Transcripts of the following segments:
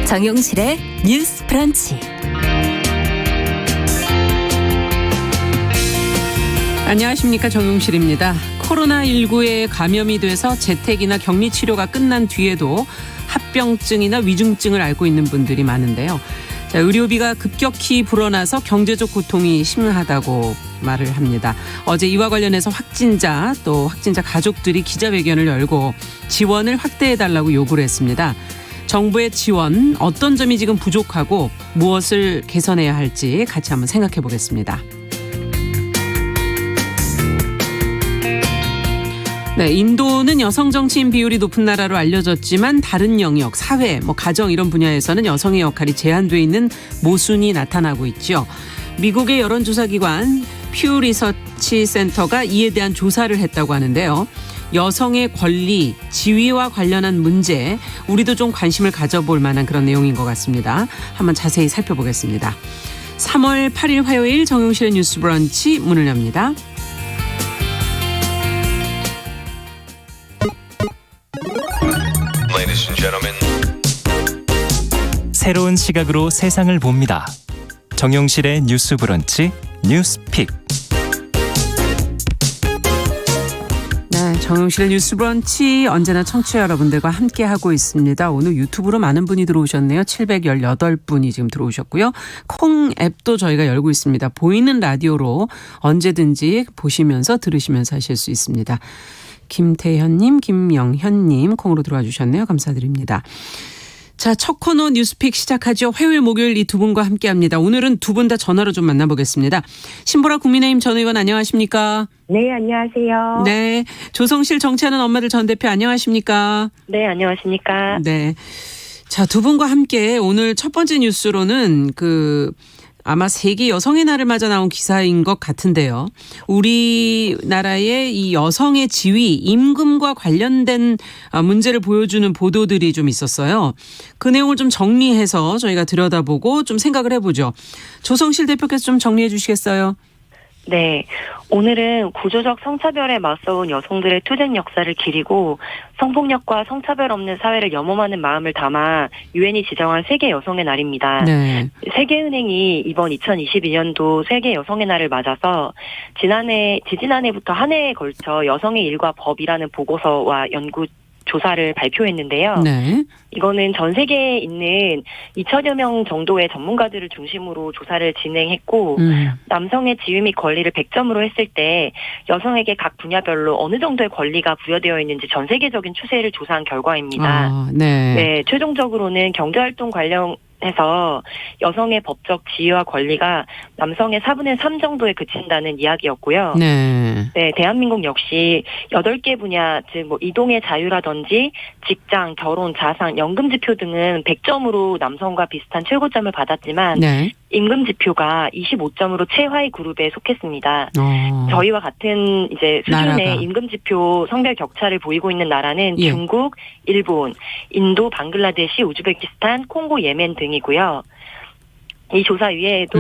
정용실의 뉴스 브런치. 안녕하십니까, 정용실입니다. 코로나19에 감염이 돼서 재택이나 격리 치료가 끝난 뒤에도 합병증이나 위중증을 앓고 있는 분들이 많은데요. 자, 의료비가 급격히 불어나서 경제적 고통이 심하다고 말을 합니다. 어제 이와 관련해서 확진자 또 확진자 가족들이 기자회견을 열고 지원을 확대해달라고 요구를 했습니다. 정부의 지원, 어떤 점이 지금 부족하고 무엇을 개선해야 할지 같이 한번 생각해 보겠습니다. 네, 인도는 여성 정치인 비율이 높은 나라로 알려졌지만 다른 영역, 사회, 가정 이런 분야에서는 여성의 역할이 제한되어 있는 모순이 나타나고 있죠. 미국의 여론조사기관 퓨 리서치 센터가 이에 대한 조사를 했다고 하는데요. 여성의 권리, 지위와 관련한 문제, 우리도 좀 관심을 가져볼 만한 그런 내용인 것 같습니다. 한번 자세히 살펴보겠습니다. 3월 8일 화요일 정용실의 뉴스 브런치 문을 엽니다. 새로운 시각으로 세상을 봅니다. 정용실의 뉴스 브런치 뉴스픽. 네, 정용실의 뉴스 브런치 언제나 청취자 여러분들과 함께하고 있습니다. 오늘 유튜브로 많은 분이 들어오셨네요. 718분이 지금 들어오셨고요. 콩 앱도 저희가 열고 있습니다. 보이는 라디오로 언제든지 보시면서 들으시면서 하실 수 있습니다. 김태현님, 김영현님 콩으로 들어와 주셨네요. 감사드립니다. 자, 첫 코너 뉴스픽 시작하죠. 화요일, 목요일 이 두 분과 함께합니다. 오늘은 두 분 다 전화로 좀 만나보겠습니다. 신보라 국민의힘 전 의원 안녕하십니까? 네, 안녕하세요. 네, 조성실 정치하는 엄마들 전 대표 안녕하십니까? 네, 안녕하십니까? 네, 자, 두 분과 함께 오늘 첫 번째 뉴스로는 아마 세계 여성의 날을 맞아 나온 기사인 것 같은데요. 우리나라의 이 여성의 지위, 임금과 관련된 문제를 보여주는 보도들이 좀 있었어요. 그 내용을 좀 정리해서 저희가 들여다보고 좀 생각을 해보죠. 조성실 대표께서 좀 정리해 주시겠어요? 네, 오늘은 구조적 성차별에 맞서온 여성들의 투쟁 역사를 기리고 성폭력과 성차별 없는 사회를 염원하는 마음을 담아 유엔이 지정한 세계 여성의 날입니다. 네. 세계은행이 이번 2022년도 세계 여성의 날을 맞아서 지지난해부터 한 해에 걸쳐 여성의 일과 법이라는 보고서와 연구 조사를 발표했는데요. 네. 이거는 전 세계에 있는 2천여 명 정도의 전문가들을 중심으로 조사를 진행했고 남성의 지위 및 권리를 100점으로 했을 때 여성에게 각 분야별로 어느 정도의 권리가 부여되어 있는지 전 세계적인 추세를 조사한 결과입니다. 아, 네. 네, 최종적으로는 경제활동 관련해서 여성의 법적 지위와 권리가 남성의 4분의 3 정도에 그친다는 이야기였고요. 네. 네, 대한민국 역시 8개 분야, 즉 이동의 자유라든지 직장, 결혼, 자산, 연금 지표 등은 100점으로 남성과 비슷한 최고점을 받았지만 네. 임금 지표가 25점으로 최하위 그룹에 속했습니다. 저희와 같은 이제 수준의 나라가. 임금 지표 성별 격차를 보이고 있는 나라는 예. 중국, 일본, 인도, 방글라데시, 우즈베키스탄, 콩고, 예멘 등이고요. 이 조사 외에도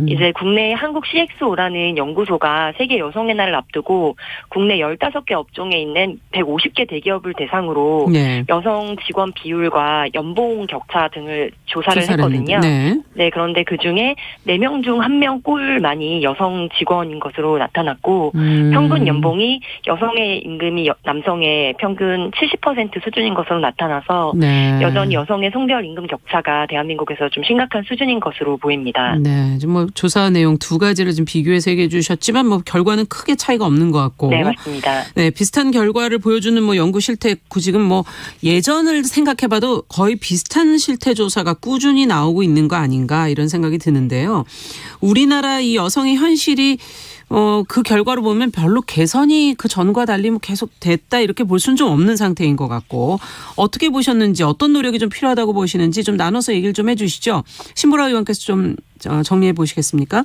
이제 국내 한국 CXO라는 연구소가 세계 여성의 날을 앞두고 국내 15개 업종에 있는 150개 대기업을 대상으로 네. 여성 직원 비율과 연봉 격차 등을 조사를 했거든요. 네. 네, 그런데 그중에 4명 중 1명 꼴만이 여성 직원인 것으로 나타났고 평균 연봉이 여성의 임금이 남성의 평균 70% 수준인 것으로 나타나서 네. 여전히 여성의 성별 임금 격차가 대한민국에서 좀 심각한 수준인 것으로 보입니다. 네, 좀 조사 내용 두 가지를 좀 비교해서 얘기해 주셨지만 결과는 크게 차이가 없는 것 같고. 네, 맞습니다. 네, 비슷한 결과를 보여주는 연구 실태 지금 예전을 생각해봐도 거의 비슷한 실태 조사가 꾸준히 나오고 있는 거 아닌가 이런 생각이 드는데요. 우리나라 이 여성의 현실이 그 결과로 보면 별로 개선이 그 전과 달리 계속 됐다 이렇게 볼 수는 좀 없는 상태인 것 같고 어떻게 보셨는지 어떤 노력이 좀 필요하다고 보시는지 좀 나눠서 얘기를 좀 해 주시죠. 신보라 의원께서 좀 정리해 보시겠습니까?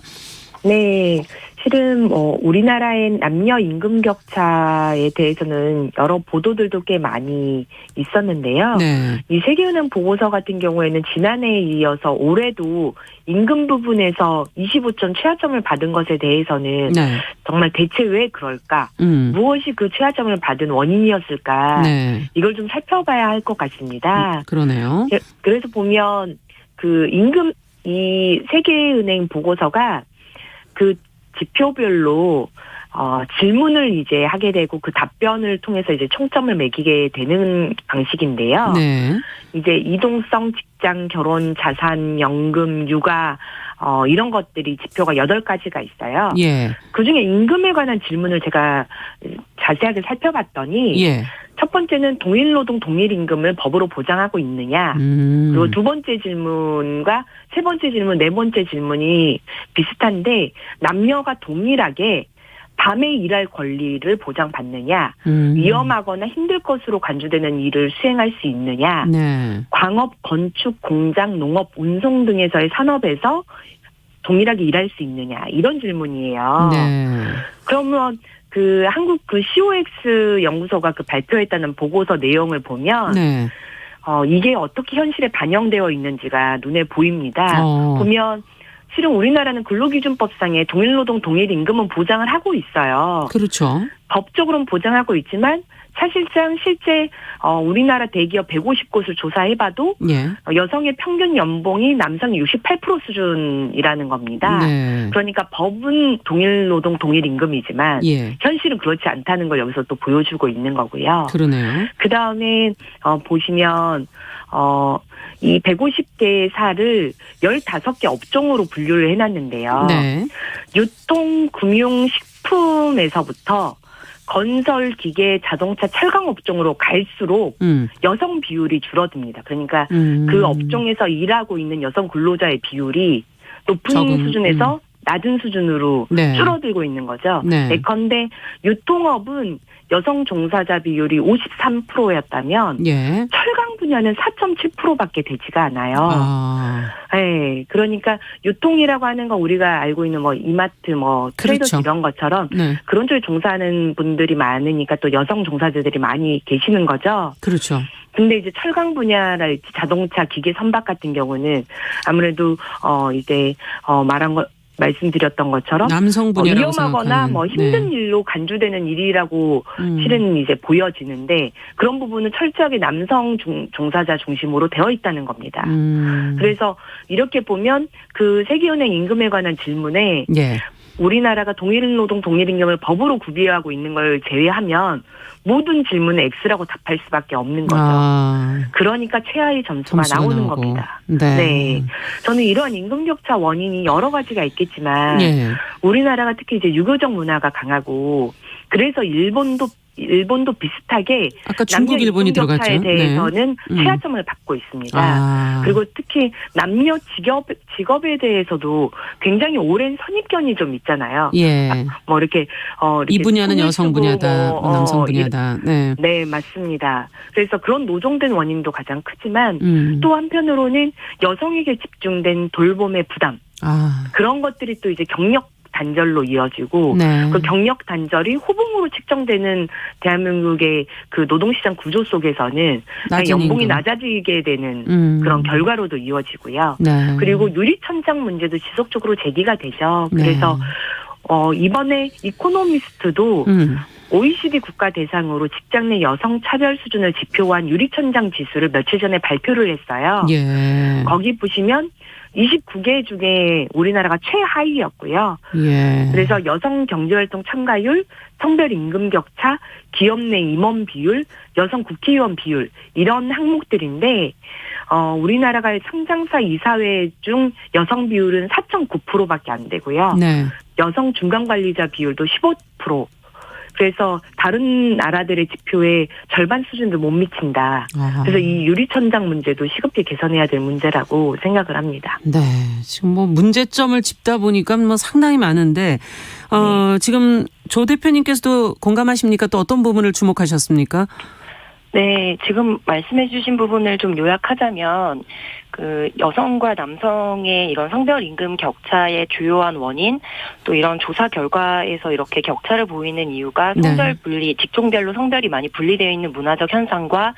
네. 실은 우리나라의 남녀 임금 격차에 대해서는 여러 보도들도 꽤 많이 있었는데요. 네. 이 세계은행 보고서 같은 경우에는 지난해에 이어서 올해도 임금 부분에서 25점 최하점을 받은 것에 대해서는 네. 정말 대체 왜 그럴까? 무엇이 그 최하점을 받은 원인이었을까? 네. 이걸 좀 살펴봐야 할 것 같습니다. 그러네요. 그래서 보면 그 임금 이 세계은행 보고서가 그 지표별로 질문을 이제 하게 되고 그 답변을 통해서 이제 총점을 매기게 되는 방식인데요. 네. 이제 이동성, 직장, 결혼, 자산, 연금, 육아 이런 것들이 지표가 8가지가 있어요. 예. 그중에 임금에 관한 질문을 제가 자세하게 살펴봤더니 예. 첫 번째는 동일노동 동일임금을 법으로 보장하고 있느냐. 그리고 두 번째 질문과 세 번째 질문, 네 번째 질문이 비슷한데 남녀가 동일하게 밤에 일할 권리를 보장받느냐. 위험하거나 힘들 것으로 간주되는 일을 수행할 수 있느냐. 네. 광업, 건축, 공장, 농업, 운송 등에서의 산업에서 동일하게 일할 수 있느냐. 이런 질문이에요. 네. 그러면 그 한국 그 COX 연구소가 그 발표했다는 보고서 내용을 보면 네. 이게 어떻게 현실에 반영되어 있는지가 눈에 보입니다. 보면 실은 우리나라는 근로기준법상의 동일노동 동일임금은 보장을 하고 있어요. 그렇죠. 법적으로는 보장하고 있지만 사실상 실제 우리나라 대기업 150곳을 조사해봐도 예. 여성의 평균 연봉이 남성의 68% 수준이라는 겁니다. 네. 그러니까 법은 동일노동 동일임금이지만 예. 현실은 그렇지 않다는 걸 여기서 또 보여주고 있는 거고요. 그러네요. 그다음에 보시면 이 150개의 사를 15개 업종으로 분류를 해놨는데요. 네. 유통, 금융, 식품에서부터 건설, 기계, 자동차, 철강 업종으로 갈수록 여성 비율이 줄어듭니다. 그러니까 그 업종에서 일하고 있는 여성 근로자의 비율이 높은 수준에서 낮은 수준으로 네. 줄어들고 있는 거죠. 네. 예컨대 유통업은 여성 종사자 비율이 53%였다면 예. 철강 분야는 4.7%밖에 되지가 않아요. 네, 그러니까 유통이라고 하는 건 우리가 알고 있는 뭐 이마트, 뭐 트레이더스 그렇죠. 이런 것처럼 네. 그런 쪽에 종사하는 분들이 많으니까 또 여성 종사자들이 많이 계시는 거죠. 그렇죠. 근데 이제 철강 분야랄지 자동차, 기계, 선박 같은 경우는 아무래도 이제 말씀드렸던 것처럼 남성 분야라고 위험하거나 생각하는. 뭐 힘든 네. 일로 간주되는 일이라고 실은 이제 보여지는데 그런 부분은 철저하게 남성 종사자 중심으로 되어 있다는 겁니다. 그래서 이렇게 보면 그 세계은행 임금에 관한 질문에 예. 우리나라가 동일노동 동일임금을 법으로 구비하고 있는 걸 제외하면 모든 질문에 X라고 답할 수밖에 없는 거죠. 그러니까 최하의 점수가 나오는 나오고. 겁니다. 네. 네. 저는 이러한 임금격차 원인이 여러 가지가 있겠지만 예. 우리나라가 특히 이제 유교적 문화가 강하고 그래서 일본도 비슷하게 아까 중국, 일본이 들어갔죠. 임금격차에 대해서는 최하점을 받고 있습니다. 그리고 특히 남녀 직업에 대해서도 굉장히 오랜 선입견이 좀 있잖아요. 예. 뭐 이렇게 이 분야는 여성 분야다, 남성 분야다. 네. 네, 맞습니다. 그래서 그런 노정된 원인도 가장 크지만 또 한편으로는 여성에게 집중된 돌봄의 부담 그런 것들이 또 이제 경력 단절로 이어지고 네. 그 경력 단절이 호봉으로 측정되는 대한민국의 그 노동시장 구조 속에서는 연봉이 낮아지게 되는 그런 결과로도 이어지고요. 네. 그리고 유리천장 문제도 지속적으로 제기가 되죠. 그래서 이번에 이코노미스트도 OECD 국가 대상으로 직장 내 여성 차별 수준을 지표한 유리천장 지수를 며칠 전에 발표를 했어요. 예. 거기 보시면 29개 중에 우리나라가 최하위였고요. 예. 그래서 여성 경제활동 참가율, 성별 임금 격차, 기업 내 임원 비율, 여성 국회의원 비율 이런 항목들인데 우리나라가 상장사 이사회 중 여성 비율은 4.9%밖에 안 되고요. 네. 여성 중간관리자 비율도 15%. 그래서 다른 나라들의 지표의 절반 수준도 못 미친다. 그래서 이 유리천장 문제도 시급히 개선해야 될 문제라고 생각을 합니다. 네, 지금 뭐 문제점을 짚다 보니까 뭐 상당히 많은데 네. 지금 조 대표님께서도 공감하십니까? 또 어떤 부분을 주목하셨습니까? 네, 지금 말씀해주신 부분을 좀 요약하자면 그 여성과 남성의 이런 성별 임금 격차의 주요한 원인, 또 이런 조사 결과에서 이렇게 격차를 보이는 이유가 성별 분리, 직종별로 성별이 많이 분리되어 있는 문화적 현상과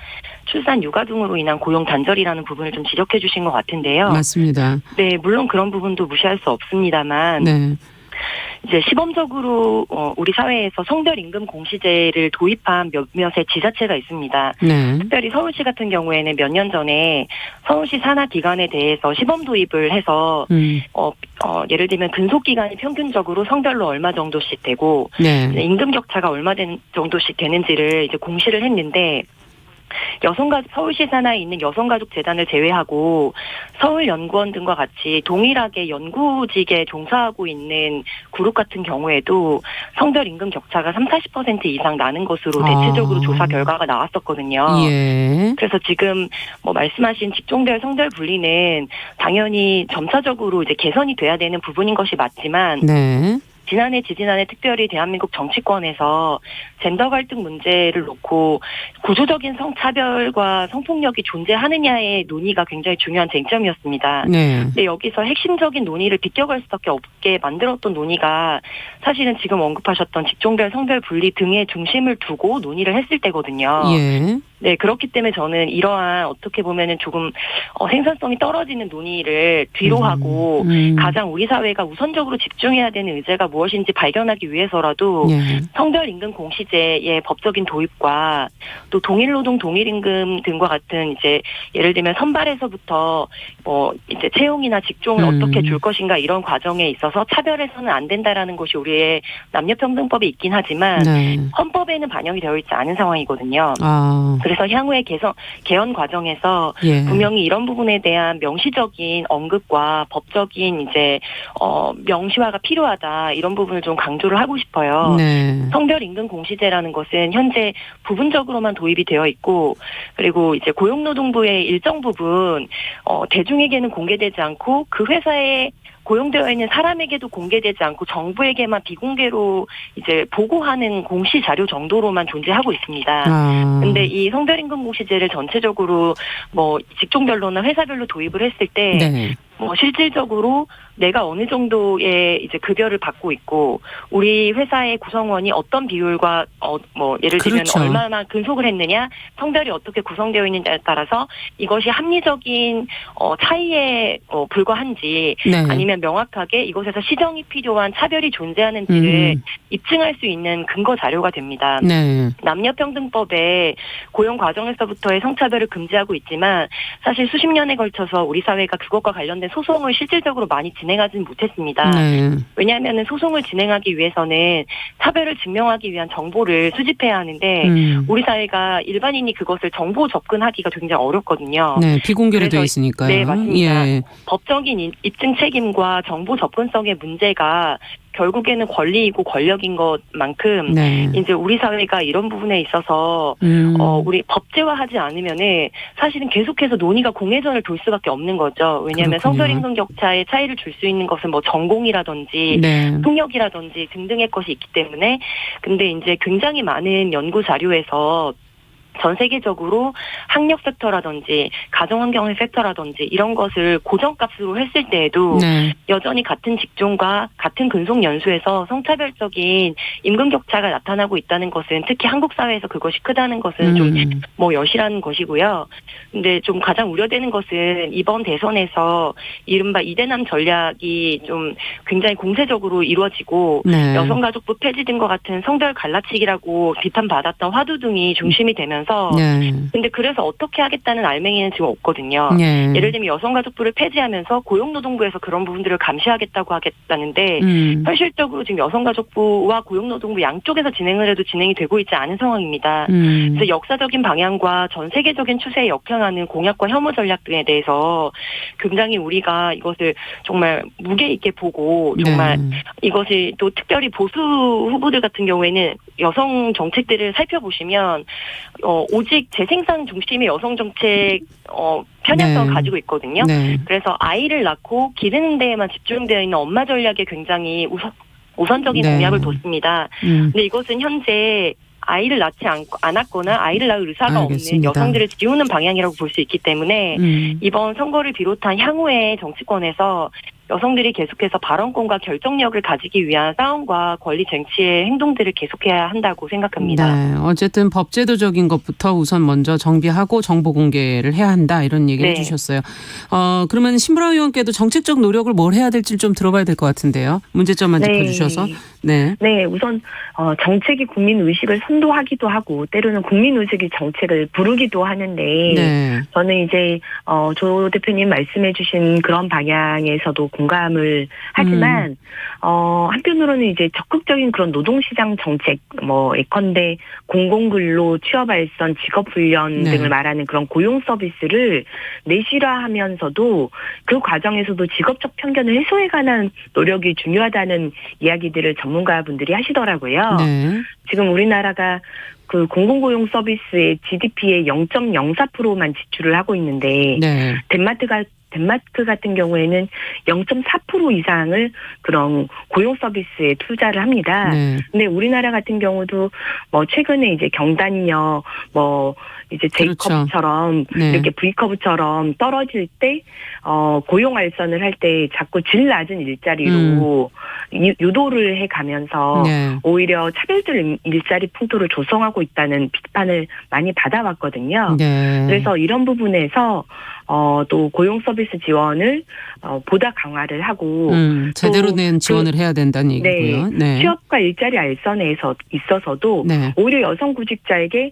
출산 육아 등으로 인한 고용 단절이라는 부분을 좀 지적해 주신 것 같은데요. 맞습니다. 네, 물론 그런 부분도 무시할 수 없습니다만 네. 이제 시범적으로 우리 사회에서 성별 임금 공시제를 도입한 몇몇의 지자체가 있습니다. 네. 특별히 서울시 같은 경우에는 몇 년 전에 서울시 산하 기관에 대해서 시범 도입을 해서 예를 들면 근속 기간이 평균적으로 성별로 얼마 정도씩 되고 네. 임금 격차가 얼마 정도씩 되는지를 이제 공시를 했는데 서울시 산하에 있는 여성가족재단을 제외하고 서울연구원 등과 같이 동일하게 연구직에 종사하고 있는 그룹 같은 경우에도 성별 임금 격차가 30-40% 이상 나는 것으로 대체적으로 조사 결과가 나왔었거든요. 예. 그래서 지금 뭐 말씀하신 직종별 성별 분리는 당연히 점차적으로 이제 개선이 돼야 되는 부분인 것이 맞지만 네. 지난해, 지지난해 특별히 대한민국 정치권에서 젠더 갈등 문제를 놓고 구조적인 성차별과 성폭력이 존재하느냐의 논의가 굉장히 중요한 쟁점이었습니다. 네. 근데 여기서 핵심적인 논의를 비껴갈 수밖에 없게 만들었던 논의가 사실은 지금 언급하셨던 직종별 성별 분리 등의 중심을 두고 논의를 했을 때거든요. 예. 네, 그렇기 때문에 저는 이러한 어떻게 보면은 조금 생산성이 떨어지는 논의를 뒤로 하고 가장 우리 사회가 우선적으로 집중해야 되는 의제가 무엇인지 발견하기 위해서라도 예. 성별 임금 공시제의 법적인 도입과 또 동일노동 동일임금 등과 같은 이제 예를 들면 선발에서부터 이제 채용이나 직종을 어떻게 줄 것인가 이런 과정에 있어서 차별해서는 안 된다라는 것이 우리의 남녀평등법에 있긴 하지만 네. 헌법에는 반영이 되어 있지 않은 상황이거든요. 그래서 향후의 개헌 과정에서 예. 분명히 이런 부분에 대한 명시적인 언급과 법적인 이제 명시화가 필요하다 이런 부분을 좀 강조를 하고 싶어요. 네. 성별 임금 공시제라는 것은 현재 부분적으로만 도입이 되어 있고 그리고 이제 고용노동부의 일정 부분 대중에게는 공개되지 않고 그 회사에 고용되어 있는 사람에게도 공개되지 않고 정부에게만 비공개로 이제 보고하는 공시 자료 정도로만 존재하고 있습니다. 근데 이 성별임금 공시제를 전체적으로 뭐 직종별로나 회사별로 도입을 했을 때 네. 실질적으로 내가 어느 정도의 이제 급여를 받고 있고 우리 회사의 구성원이 어떤 비율과 예를 들면 그렇죠. 얼마나 근속을 했느냐 성별이 어떻게 구성되어 있는지에 따라서 이것이 합리적인 차이에 불과한지 네. 아니면 명확하게 이것에서 시정이 필요한 차별이 존재하는지를 입증할 수 있는 근거 자료가 됩니다. 네. 남녀평등법에 고용 과정에서부터의 성차별을 금지하고 있지만 사실 수십 년에 걸쳐서 우리 사회가 그것과 관련된 소송을 실질적으로 많이 진행하지는 못했습니다. 네. 왜냐하면 소송을 진행하기 위해서는 차별을 증명하기 위한 정보를 수집해야 하는데 우리 사회가 일반인이 그것을 정보 접근하기가 굉장히 어렵거든요. 네, 비공개로 되어 그래서 있으니까요. 네, 맞습니다. 예. 법적인 입증 책임과 정보 접근성의 문제가 결국에는 권리이고 권력인 것만큼 네. 이제 우리 사회가 이런 부분에 있어서 우리 법제화하지 않으면은 사실은 계속해서 논의가 공회전을 돌 수밖에 없는 거죠. 왜냐하면 성별 임금 격차의 차이를 줄 수 있는 것은 뭐 전공이라든지 네. 통역이라든지 등등의 것이 있기 때문에 근데 이제 굉장히 많은 연구 자료에서 전 세계적으로 학력 섹터라든지 가정환경의 섹터라든지 이런 것을 고정값으로 했을 때에도 네. 여전히 같은 직종과 같은 근속 연수에서 성차별적인 임금 격차가 나타나고 있다는 것은 특히 한국 사회에서 그것이 크다는 것은 좀 여실한 것이고요. 근데 좀 가장 우려되는 것은 이번 대선에서 이른바 이대남 전략이 좀 굉장히 공세적으로 이루어지고 네. 여성가족부 폐지 등과 같은 성별 갈라치기라고 비판받았던 화두 등이 중심이 되면서 네. 근데 그래서 어떻게 하겠다는 알맹이는 지금 없거든요. 네. 예를 들면 여성가족부를 폐지하면서 고용노동부에서 그런 부분들을 감시하겠다고 하겠다는데 현실적으로 지금 여성가족부와 고용노동부 양쪽에서 진행을 해도 진행이 되고 있지 않은 상황입니다. 그래서 역사적인 방향과 전 세계적인 추세에 역행하는 공약과 혐오 전략 등에 대해서 굉장히 우리가 이것을 정말 무게 있게 보고 정말 이것이 또 특별히 보수 후보들 같은 경우에는 여성 정책들을 살펴보시면 오직 재생산 중심의 여성 정책 편향성을 가지고 있거든요. 네. 그래서 아이를 낳고 기르는 데에만 집중되어 있는 엄마 전략에 굉장히 우선적인 공약을 뒀습니다. 근데 이것은 현재 아이를 낳지 않았거나 아이를 낳을 의사가 알겠습니다. 없는 여성들을 지우는 방향이라고 볼 수 있기 때문에 이번 선거를 비롯한 향후의 정치권에서 여성들이 계속해서 발언권과 결정력을 가지기 위한 싸움과 권리 쟁취의 행동들을 계속해야 한다고 생각합니다. 네, 어쨌든 법제도적인 것부터 우선 먼저 정비하고 정보 공개를 해야 한다 이런 얘기를 네. 해주셨어요. 그러면 신보라 의원께도 정책적 노력을 뭘 해야 될지 좀 들어봐야 될 것 같은데요. 문제점만 네. 짚어주셔서. 네. 네, 우선 정책이 국민 의식을 선도하기도 하고 때로는 국민 의식이 정책을 부르기도 하는데 네. 저는 이제 조 대표님 말씀해주신 그런 방향에서도 공감을 하지만 한편으로는 이제 적극적인 그런 노동시장 정책, 예컨대 공공근로, 취업발전, 직업훈련 네. 등을 말하는 그런 고용 서비스를 내실화하면서도 그 과정에서도 직업적 편견을 해소해가는 노력이 중요하다는 이야기들을 전문가분들이 하시더라고요. 네. 지금 우리나라가 그 공공고용 서비스의 GDP의 0.04%만 지출을 하고 있는데 네. 덴마크 같은 경우에는 0.4% 이상을 그런 고용 서비스에 투자를 합니다. 네. 근데 우리나라 같은 경우도 최근에 이제 경단녀 이제 J커브처럼 네. 이렇게 V커브처럼 떨어질 때 고용 알선을 할 때 자꾸 질 낮은 일자리로 유도를 해 가면서 네. 오히려 차별적 일자리 풍토를 조성하고 있다는 비판을 많이 받아왔거든요. 네. 그래서 이런 부분에서 또 고용 서비스 지원을 보다 강화를 하고 제대로 된 지원을 해야 된다는 얘기고요. 네. 취업과 일자리 알선에 있어서도 네. 오히려 여성 구직자에게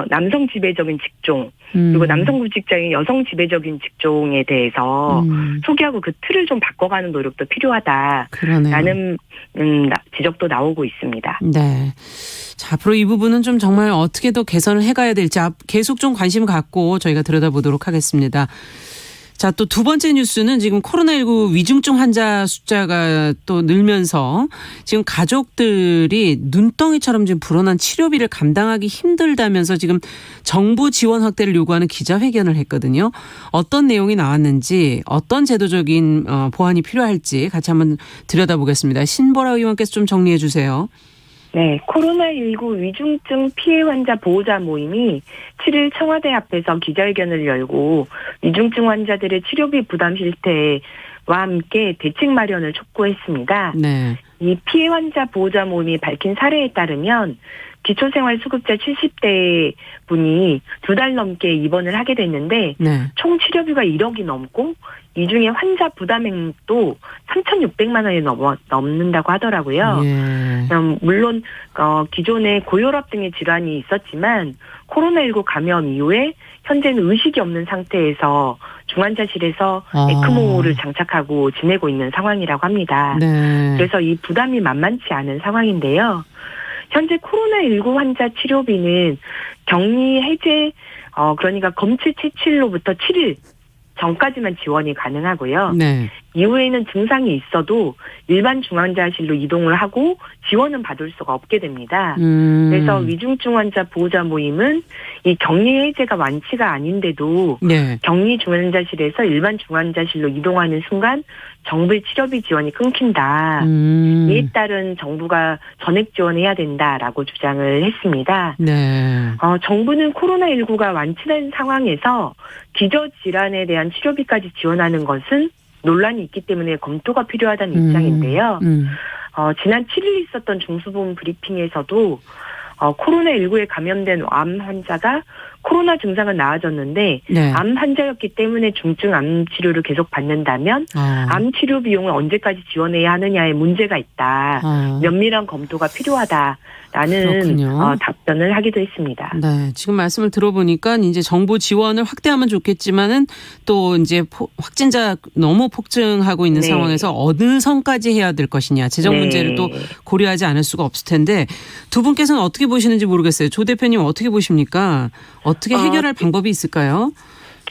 남성 지배적인 직종 그리고 남성 구직자의 여성 지배적인 직종에 대해서 소개하고 그 틀을 좀 바꿔가는 노력도 필요하다라는 그러네요. 지적도 나오고 있습니다. 네. 자, 앞으로 이 부분은 좀 정말 어떻게 더 개선을 해가야 될지 계속 좀 관심 갖고 저희가 들여다보도록 하겠습니다. 자, 또 두 번째 뉴스는 지금 코로나19 위중증 환자 숫자가 또 늘면서 지금 가족들이 눈덩이처럼 지금 불어난 치료비를 감당하기 힘들다면서 지금 정부 지원 확대를 요구하는 기자회견을 했거든요. 어떤 내용이 나왔는지 어떤 제도적인 보완이 필요할지 같이 한번 들여다보겠습니다. 신보라 의원께서 좀 정리해 주세요. 네, 코로나19 위중증 피해 환자 보호자 모임이 7일 청와대 앞에서 기자회견을 열고 위중증 환자들의 치료비 부담 실태와 함께 대책 마련을 촉구했습니다. 네. 이 피해 환자 보호자 모임이 밝힌 사례에 따르면 기초생활수급자 70대 분이 2달 넘게 입원을 하게 됐는데 네. 총 치료비가 1억이 넘고 이 중에 환자 부담액도 3,600만 원이 넘는다고 하더라고요. 예. 물론 기존에 고혈압 등의 질환이 있었지만 코로나19 감염 이후에 현재는 의식이 없는 상태에서 중환자실에서 에크모를 장착하고 지내고 있는 상황이라고 합니다. 네. 그래서 이 부담이 만만치 않은 상황인데요. 현재 코로나19 환자 치료비는 격리 해제 그러니까 검체 채취로부터 7일 전까지만 지원이 가능하고요. 네. 이후에는 증상이 있어도 일반 중환자실로 이동을 하고 지원은 받을 수가 없게 됩니다. 그래서 위중증 환자 보호자 모임은 이 격리 해제가 완치가 아닌데도 네. 격리 중환자실에서 일반 중환자실로 이동하는 순간 정부의 치료비 지원이 끊긴다. 이에 따른 정부가 전액 지원해야 된다라고 주장을 했습니다. 네. 정부는 코로나19가 완치된 상황에서 기저질환에 대한 치료비까지 지원하는 것은 논란이 있기 때문에 검토가 필요하다는 입장인데요. 지난 7일 있었던 중수본 브리핑에서도 코로나19에 감염된 암 환자가 코로나 증상은 나아졌는데 네. 암 환자였기 때문에 중증 암 치료를 계속 받는다면 암 치료 비용을 언제까지 지원해야 하느냐에 문제가 있다. 면밀한 검토가 필요하다라는 답변을 하기도 했습니다. 네, 지금 말씀을 들어보니까 이제 정부 지원을 확대하면 좋겠지만은 또 이제 확진자 너무 폭증하고 있는 네. 상황에서 어느 선까지 해야 될 것이냐 재정 문제를 또 고려하지 않을 수가 없을 텐데 두 분께서는 어떻게 보시는지 모르겠어요. 조 대표님 어떻게 보십니까? 어떻게 해결할 방법이 있을까요?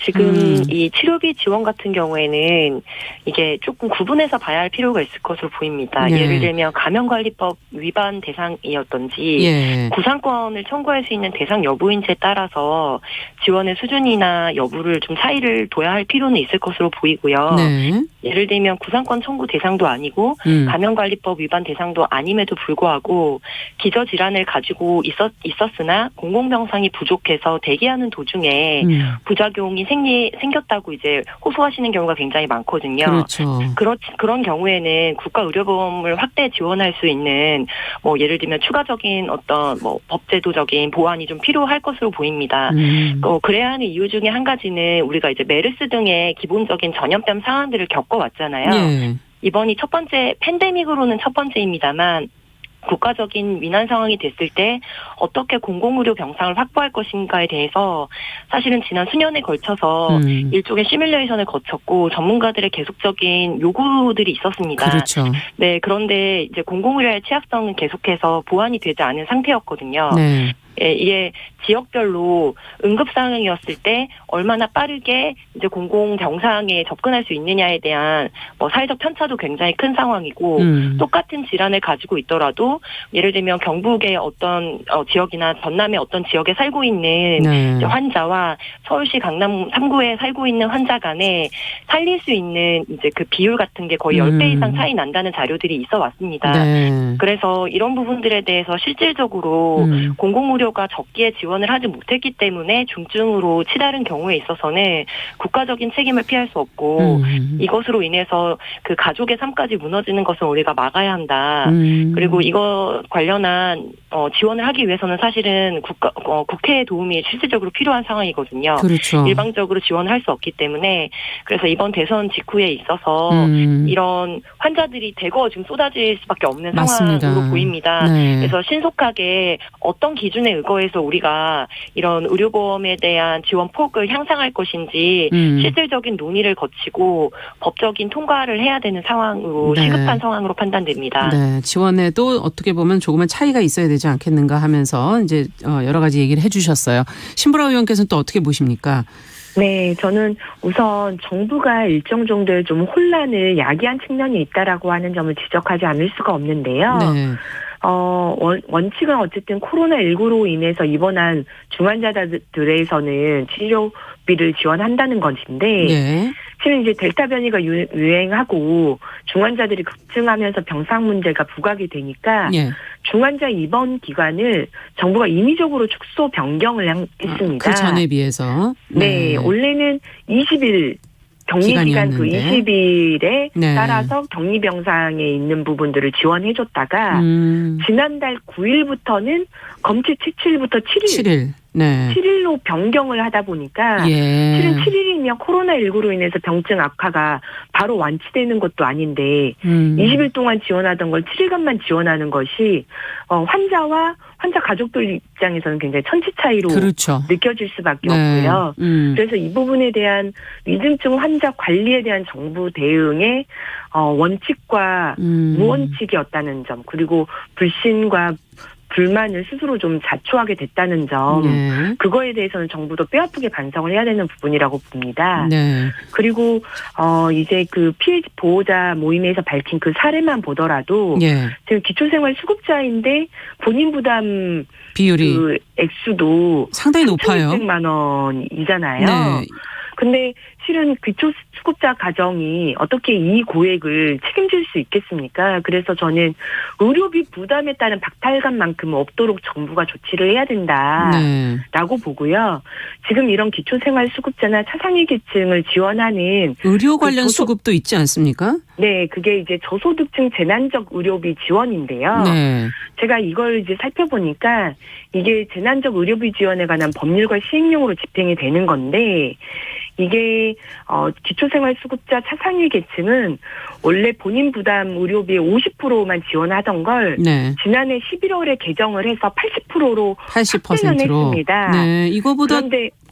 지금 이 치료비 지원 같은 경우에는 이게 조금 구분해서 봐야 할 필요가 있을 것으로 보입니다. 네. 예를 들면 감염관리법 위반 대상이었던지 예. 구상권을 청구할 수 있는 대상 여부인지에 따라서 지원의 수준이나 여부를 좀 차이를 둬야 할 필요는 있을 것으로 보이고요. 네. 예를 들면 구상권 청구 대상도 아니고 감염관리법 위반 대상도 아님에도 불구하고 기저질환을 가지고 있었으나 공공병상이 부족해서 대기하는 도중에 부작용이 생겼다고 이제 호소하시는 경우가 굉장히 많거든요. 그렇죠. 그런 경우에는 국가의료보험을 확대 지원할 수 있는 뭐 예를 들면 추가적인 어떤 뭐 법제도적인 보완이 좀 필요할 것으로 보입니다. 그래야 하는 이유 중에 한 가지는 우리가 이제 메르스 등의 기본적인 전염병 상황들을 겪어왔잖아요. 예. 이번이 첫 번째 팬데믹으로는 첫 번째입니다만 국가적인 위난 상황이 됐을 때 어떻게 공공의료 병상을 확보할 것인가에 대해서 사실은 지난 수년에 걸쳐서 일종의 시뮬레이션을 거쳤고 전문가들의 계속적인 요구들이 있었습니다. 그렇죠. 네, 그런데 이제 공공의료의 취약성은 계속해서 보완이 되지 않은 상태였거든요. 네. 예, 이게 지역별로 응급 상황이었을 때 얼마나 빠르게 이제 공공병상에 접근할 수 있느냐에 대한 뭐 사회적 편차도 굉장히 큰 상황이고 똑같은 질환을 가지고 있더라도 예를 들면 경북의 어떤 지역이나 전남의 어떤 지역에 살고 있는 네. 환자와 서울시 강남 3구에 살고 있는 환자 간에 살릴 수 있는 이제 그 비율 같은 게 거의 10배 이상 차이 난다는 자료들이 있어 왔습니다. 네. 그래서 이런 부분들에 대해서 실질적으로 공공의료가 적기에 지원을 하지 못했기 때문에 중증으로 치달은 경우에 있어서는 국가적인 책임을 피할 수 없고 이것으로 인해서 그 가족의 삶까지 무너지는 것은 우리가 막아야 한다. 그리고 이거 관련한 지원을 하기 위해서는 사실은 국회의 도움이 실질적으로 필요한 상황이거든요. 그렇죠. 일방적으로 지원을 할 수 없기 때문에 그래서 이번 대선 직후에 있어서 이런 환자들이 대거 지금 쏟아질 수밖에 없는 맞습니다. 상황으로 보입니다. 네. 그래서 신속하게 어떤 기준에 의거해서 우리가 이런 의료보험에 대한 지원 폭을 향상할 것인지 실질적인 논의를 거치고 법적인 통과를 해야 되는 상황으로 네. 시급한 상황으로 판단됩니다. 네, 지원에도 어떻게 보면 조금은 차이가 있어야 되지 않겠는가 하면서 이제 여러 가지 얘기를 해주셨어요. 신보라 의원께서는 또 어떻게 보십니까? 네, 저는 우선 정부가 일정 정도의 좀 혼란을 야기한 측면이 있다라고 하는 점을 지적하지 않을 수가 없는데요. 네. 원칙은 어쨌든 코로나19로 인해서 입원한 중환자들에서는 치료비를 지원한다는 것인데, 네. 실은 이제 델타 변이가 유행하고 중환자들이 급증하면서 병상 문제가 부각이 되니까 예. 중환자 입원 기간을 정부가 인위적으로 축소 변경을 했습니다. 그 전에 비해서. 네, 원래는 20일 격리기간 그 20일에 네. 따라서 격리병상에 있는 부분들을 지원해줬다가 지난달 9일부터는 검체 채취일부터 7일. 네. 7일로 변경을 하다 보니까 예. 실은 7일이면 코로나19로 인해서 병증 악화가 바로 완치되는 것도 아닌데 20일 동안 지원하던 걸 7일간만 지원하는 것이 환자와 환자 가족들 입장에서는 굉장히 천지 차이로 그렇죠. 느껴질 수밖에 네. 없고요. 그래서 이 부분에 대한 위중증 환자 관리에 대한 정부 대응의 원칙과 무원칙이었다는 점, 그리고 불신과 불만을 스스로 좀 자초하게 됐다는 점, 네. 그거에 대해서는 정부도 뼈아프게 반성을 해야 되는 부분이라고 봅니다. 네. 그리고 이제 그 피해 보호자 모임에서 밝힌 그 사례만 보더라도 예. 지금 기초생활 수급자인데 본인 부담 비율이 그 액수도 상당히 높아요. 3,600만 원이잖아요. 네. 근데 실은 기초수급자 가정이 어떻게 이 고액을 책임질 수 있겠습니까? 그래서 저는 의료비 부담에 따른 박탈감만큼은 없도록 정부가 조치를 해야 된다라고 네. 보고요. 지금 이런 기초생활수급자나 차상위 계층을 지원하는 의료 관련 수급도 있지 않습니까? 네, 그게 이제 저소득층 재난적 의료비 지원인데요. 네. 제가 이걸 이제 살펴보니까 이게 재난적 의료비 지원에 관한 법률과 시행령으로 집행이 되는 건데, 이게 기초생활수급자 차상위 계층은 원래 본인 부담 의료비의 50%만 지원하던 걸 네. 지난해 11월에 개정을 해서 80%로 80%로 했습니다. 네, 이거보다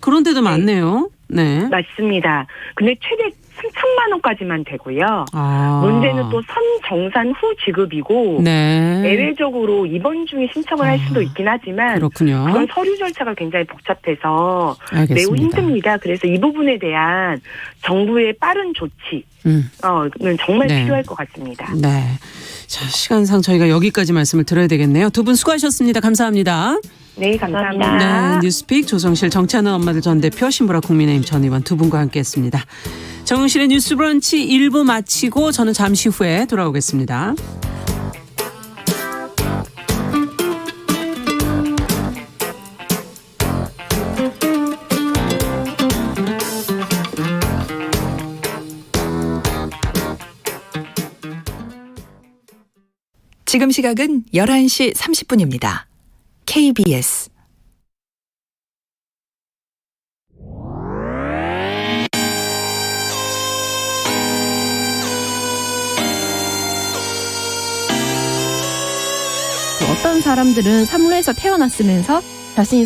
그런데도 많네요. 네. 맞습니다. 근데 최대 3천만 원까지만 되고요. 아. 문제는 또 선정산 후 지급이고 네. 예외적으로 입원 중에 신청을 할 수도 있긴 하지만 그렇군요. 그건 서류 절차가 굉장히 복잡해서 알겠습니다. 매우 힘듭니다. 그래서 이 부분에 대한 정부의 빠른 조치는 정말 네. 필요할 것 같습니다. 네. 자, 시간상 저희가 여기까지 말씀을 드려야 되겠네요. 두 분 수고하셨습니다. 감사합니다. 네, 감사합니다. 네, 뉴스픽 조성실 정치하는 엄마들 전 대표, 신보라 국민의힘 전 의원 두 분과 함께했습니다. 정용실의 뉴스 브런치 1부 마치고 저는 잠시 후에 돌아오겠습니다. 지금 시각은 11시 30분입니다. KBS 어떤 사람들은 삼루에서 태어났으면서 자신이